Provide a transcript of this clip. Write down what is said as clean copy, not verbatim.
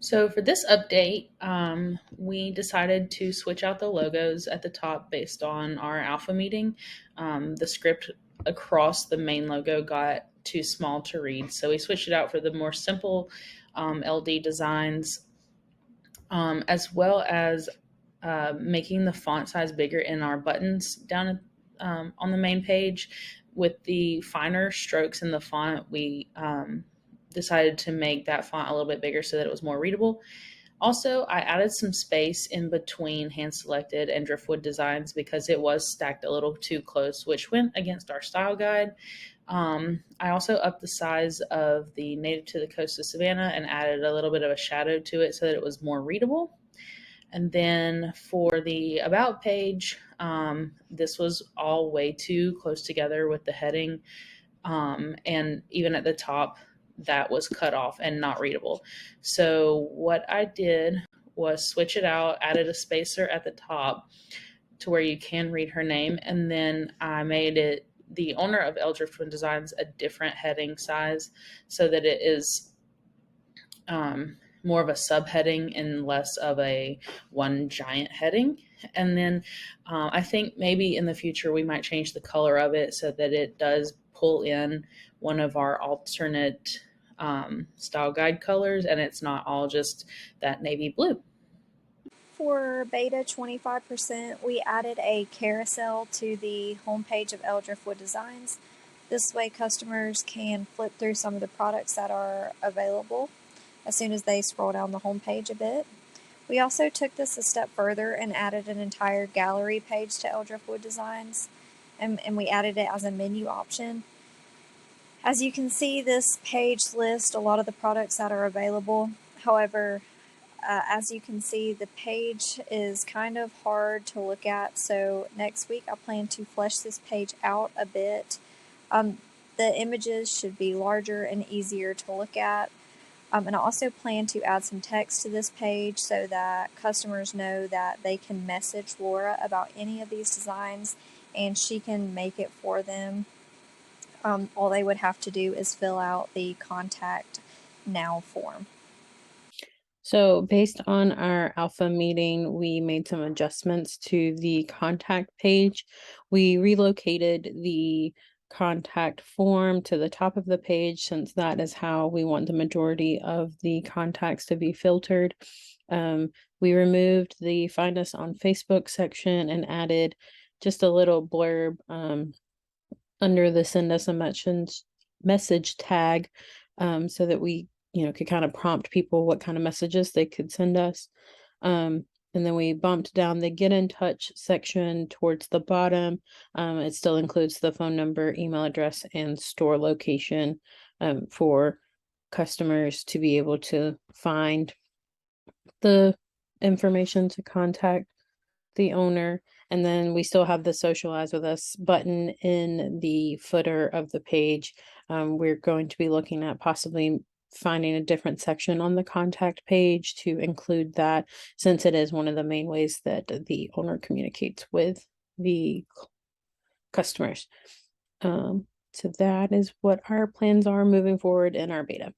So for this update, we decided to switch out the logos at the top based on our alpha meeting. The script across the main logo got too small to read, so we switched it out for the more simple LD designs, as well as making the font size bigger in our buttons down on the main page. With the finer strokes in the font, we decided to make that font a little bit bigger so that it was more readable. Also, I added some space in between hand selected and driftwood designs because it was stacked a little too close, which went against our style guide. I also upped the size of the native to the coast of Savannah and added a little bit of a shadow to it so that it was more readable. And then for the about page, this was all way too close together with the heading. And even at the top, that was cut off and not readable. So what I did was switch it out, added a spacer at the top to where you can read her name, and then I made it the owner of Driftwood Designs a different heading size so that it is more of a subheading and less of a one giant heading. And then I think maybe in the future we might change the color of it so that it does pull in one of our alternate style guide colors and it's not all just that navy blue. For beta 25%, we added a carousel to the homepage of Driftwood Designs. This way customers can flip through some of the products that are available as soon as they scroll down the homepage a bit. We also took this a step further and added an entire gallery page to Driftwood Designs, and we added it as a menu option. As you can see, this page lists a lot of the products that are available. However, as you can see, the page is kind of hard to look at, so next week I plan to flesh this page out a bit. The images should be larger and easier to look at. And I also plan to add some text to this page so that customers know that they can message Laura about any of these designs and she can make it for them. All they would have to do is fill out the contact now form. So based on our alpha meeting, we made some adjustments to the contact page. We relocated the contact form to the top of the page since that is how we want the majority of the contacts to be filtered. We removed the Find Us on Facebook section and added just a little blurb under the Send Us a message tag so that we could kind of prompt people what kind of messages they could send us. And then we bumped down the Get in Touch section towards the bottom. It still includes the phone number, email address, and store location for customers to be able to find the information to contact the owner. And then we still have the Socialize with Us button in the footer of the page. We're going to be looking at possibly finding a different section on the contact page to include that, since it is one of the main ways that the owner communicates with the customers. So that is what our plans are moving forward in our beta.